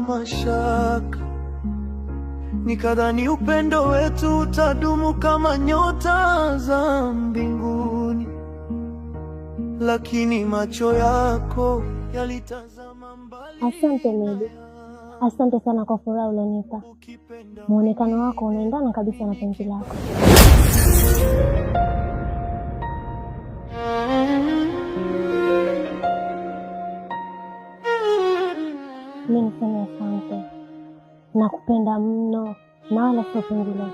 mashaka, nikadhani upendo wetu utadumu kama nyota za mbinguni, lakini macho yako yalitazama mbali. Asante Medi, asante sana kwa furaha ulionipa. Muonekano wako unaendana kabisa na penzi lako. Mimi niseme asante, nakupenda mno na wala sio penzi la